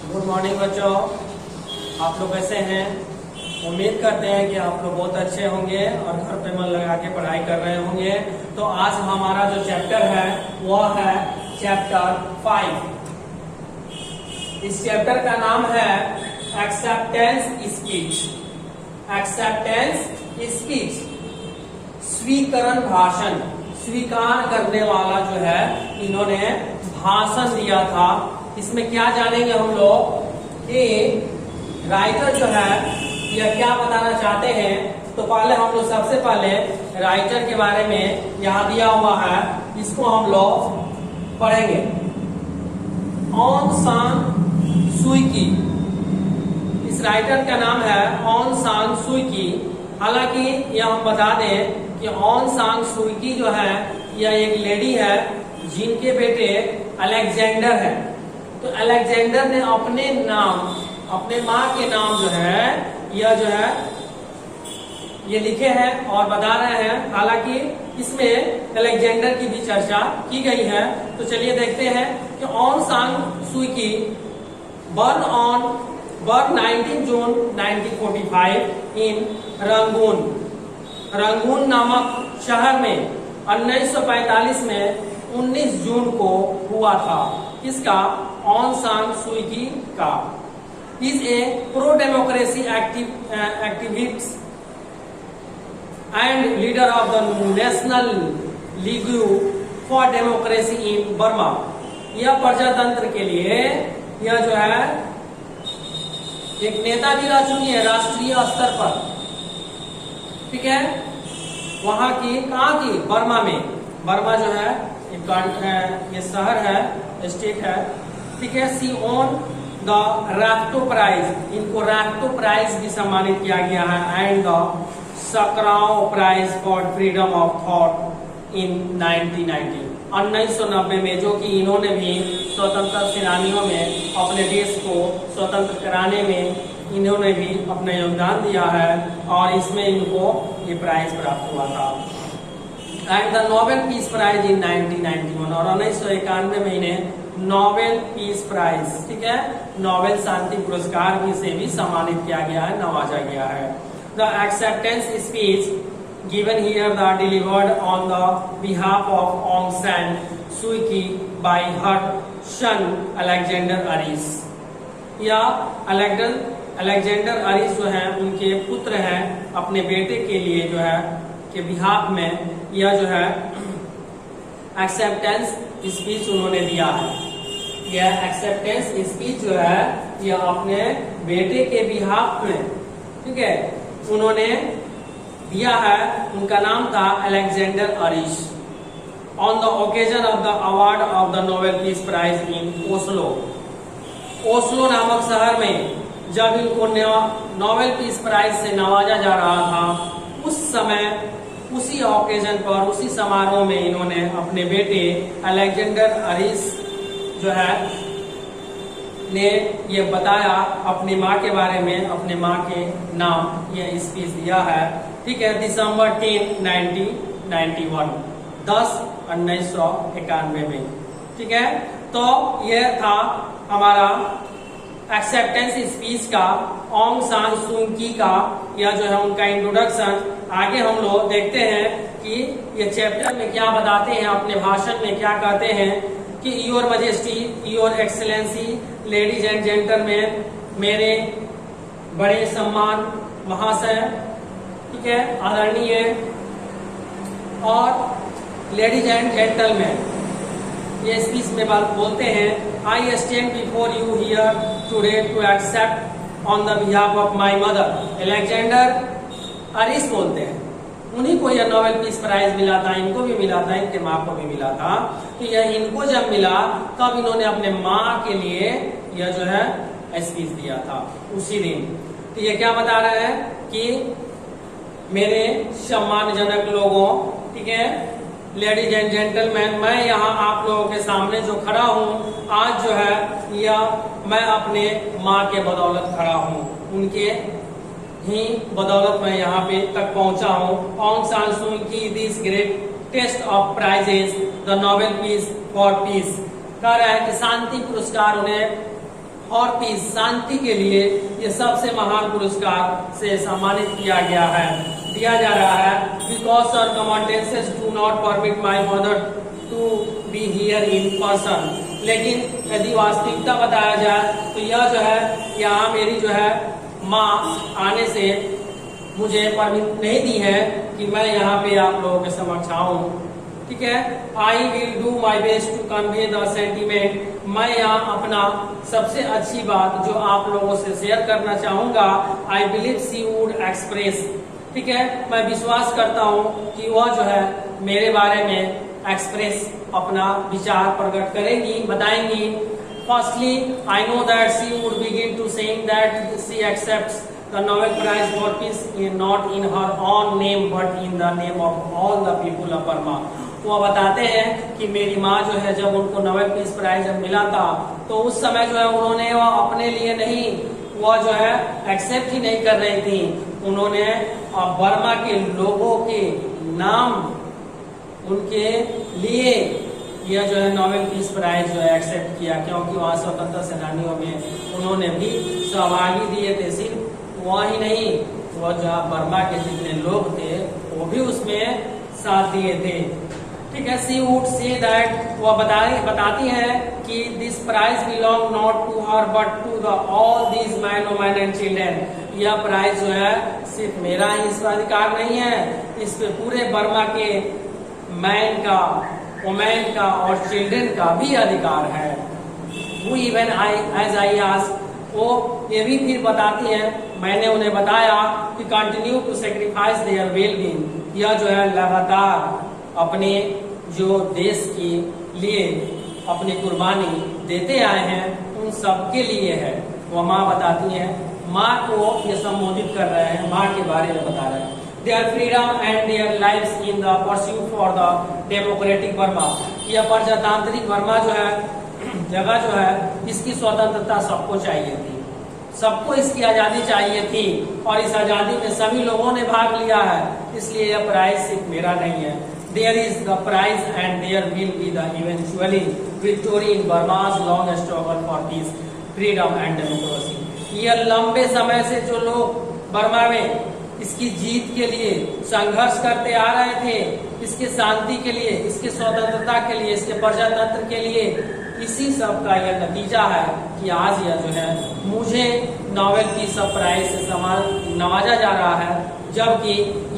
Good morning बच्चों, आप लोग कैसे हैं? उम्मीद करते हैं कि आप लोग बहुत अच्छे होंगे और घर पे मन लगा के पढ़ाई कर रहे होंगे। तो आज हमारा जो चैप्टर है वह है चैप्टर 5। इस चैप्टर का नाम है एक्सेप्टेंस स्पीच। एक्सेप्टेंस स्पीच, स्वीकरण भाषण। स्वीकार करने वाला जो है इन्होंने भाषण दिया था। इसमें क्या जानेंगे हम लोग कि राइटर जो है यह क्या बताना चाहते हैं। तो पहले हम लोग सबसे पहले राइटर के बारे में यहाँ दिया हुआ है, इसको हम लोग पढ़ेंगे। ऑन सान सुई की, इस राइटर का नाम है ऑन सान सुई की। हालांकि यह हम बता दें कि ऑन सान सुई की जो है यह एक लेडी है जिनके बेटे अलेक्जेंडर है। तो अलेक्जेंडर ने अपने नाम, अपने माँ के नाम जो है यह जो है ये लिखे हैं और बता रहे हैं। हालांकि इसमें अलेक्जेंडर की भी चर्चा की गई है। तो चलिए देखते हैं कि ऑन सान सुई की बर्न 19 जून 1945 इन रंगून। रंगून नामक शहर में 1945 में 19 जून को हुआ था। किसका? ऑन सान सुई की का। Is a pro democracy activist and leader of the national league for democracy in Burma. यह प्रजातंत्र के लिए यह जो है एक नेता भी रह चुकी है राष्ट्रीय स्तर पर। ठीक है, वहां की, कहाँ की? बर्मा में। बर्मा जो है ये शहर है, स्टेट है। ठीक है। She won the Rafto prize, इनको राफ्टो प्राइज भी सम्मानित किया गया है and the Sakharov prize for freedom of thought in 1990 में, जो कि इन्होंने भी स्वतंत्रता सेनानियों में अपने देश को स्वतंत्र कराने में इन्होंने भी अपना योगदान दिया है और इसमें इनको ये प्राइज प्राप्त हुआ था। And the Nobel Peace Prize in 1991, और 1991 में इन्हें नोबेल पीस प्राइज, ठीक है, नोबेल शांति पुरस्कार भी से भी सम्मानित किया गया है, नवाजा गया है। The acceptance speech given here the delivered on the behalf of Aung San Suu Kyi by her son Alexander Aris। या अलेक्जेंडर अरिस जो है उनके पुत्र हैं, अपने बेटे के लिए जो है के बिहाफ में यह जो है एक्सेप्टेंस स्पीच उन्होंने दिया है। यह एक्सेप्टेंस स्पीच जो है यह अपने बेटे के बिहाफ में, ठीक है, उन्होंने दिया है। उनका नाम था Alexander Aris. On the occasion of the award of the Nobel Peace Prize in Oslo. Oslo नामक शहर में जब इनको नोबेल पीस प्राइज से नवाजा जा रहा था, उस समय उसी ओकेजन पर, उसी समारोह में इन्होंने अपने बेटे अलेक्जेंडर अरिस जो है ने ये बताया अपनी माँ के बारे में, अपने माँ के नाम ये स्पीच दिया है। ठीक है, दिसंबर 10 1991, 1991 में। ठीक है, तो यह था हमारा एक्सेप्टेंस स्पीच का, ऑन्ग सान सू की का, यह जो है उनका इंट्रोडक्शन। आगे हम लोग देखते हैं कि ये चैप्टर में क्या बताते हैं, अपने भाषण में क्या कहते हैं कि your majesty, your excellency, ladies and gentleman, मेरे बड़े सम्मान महाशय, ठीक है, आदरणीय, और लेडीज एंड जेंटलमैन, ये स्पीच में बात बोलते हैं। I stand before you here today to accept on the behalf of my mother. Alexander Aris बोलते हैं, उन्हीं को यह नोबेल पीस प्राइज मिला था, इनको भी मिला था, इनके माँ को भी मिला था। तो यह इनको जब मिला तब इन्होंने अपने माँ के लिए यह जो है स्पीच दिया था उसी दिन। तो ये क्या बता रहे हैं कि मेरे सम्मानजनक लोगों, ठीक है, लेडीज एंड जेंटलमैन, मैं यहाँ आप लोगों के सामने जो खड़ा हूँ आज जो है यह मैं अपने माँ के बदौलत खड़ा हूँ, उनके ही बदौलत मैं यहाँ पे तक पहुँचा हूँ। ऑन्ग San Suu Kyi this greatest of prizes the Nobel Peace for peace, कह रहा है कि शांति पुरस्कार उन्हें और पीस, शांति के लिए ये सबसे महान पुरस्कार से सम्मानित दिया जा रहा है। Because sir circumstances do not permit my mother to be here in person. लेकिन यदि वास्तविकता बताया जाए तो यह जो है यहाँ मेरी जो है माँ आने से मुझे परमिट नहीं दी है कि मैं यहाँ पे आप लोगों के समक्ष आऊँ। ठीक है, I will do my best to convey the sentiment. मैं यहाँ अपना सबसे अच्छी बात जो आप लोगों से शेयर करना चाहूंगा, I believe she would express. ठीक है, मैं विश्वास करता हूँ कि वह जो है मेरे बारे में एक्सप्रेस अपना विचार प्रकट करेंगी, बताएंगी। Firstly I know that she would begin to saying that she accepts the Nobel Prize for peace not in her own name but in the name of all the people of Burma. वो बताते हैं कि मेरी माँ जो है जब उनको नोबेल पीस प्राइज जब मिला था तो उस समय जो है उन्होंने वह अपने लिए नहीं, वह जो है एक्सेप्ट ही नहीं कर रही थी, उन्होंने बर्मा के लोगों के नाम उनके लिए यह जो है नोबेल पीस प्राइज जो है एक्सेप्ट किया, क्योंकि वहाँ स्वतंत्रता सेनानियों में उन्होंने भी सहभागी दिए थे। सिर्फ वह ही नहीं, वह जो बर्मा के जितने लोग थे वो भी उसमें साथ दिए थे। ठीक है, सी वुड से दैट, वह बताती है कि this prize belong not to her but to the all these man women and children. यह प्राइज जो है सिर्फ मेरा ही इसका अधिकार नहीं है, इस पे पूरे बर्मा के मैन का, वुमेन का और चिल्ड्रन का भी अधिकार है। वो इवन एज आई आस्क, वो ये भी फिर बताती है, मैंने उन्हें बताया कि continue to sacrifice their well being. यह जो है लगातार अपने जो देश के लिए अपनी कुर्बानी देते आए हैं, उन सबके लिए है। वो माँ बताती है, माँ को ये संबोधित कर रहे हैं, माँ के बारे में बता रहे हैं। Their freedom and their lives in the pursuit for the democratic Burma. यह प्रजातांत्रिक बर्मा जो है जगह जो है, इसकी स्वतंत्रता सबको चाहिए थी, सबको इसकी आजादी चाहिए थी और इस आजादी में सभी लोगों ने भाग लिया है, इसलिए यह प्राइज सिर्फ मेरा नहीं है। There is the prize and there will be the eventually victory in Burma's long struggle for peace, freedom and democracy. यह लंबे समय से जो लोग बर्मा में इसकी जीत के लिए संघर्ष करते आ रहे थे, इसके शांति के लिए, इसके स्वतंत्रता के लिए, इसके प्रजातंत्र के लिए, इसी सब का यह नतीजा है कि आज यह जो है मुझे नोबेल पीस प्राइज से नवाजा जा रहा है, जबकि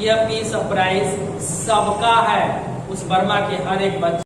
यह पीस प्राइज सबका है, उस बर्मा के हर एक बच्चे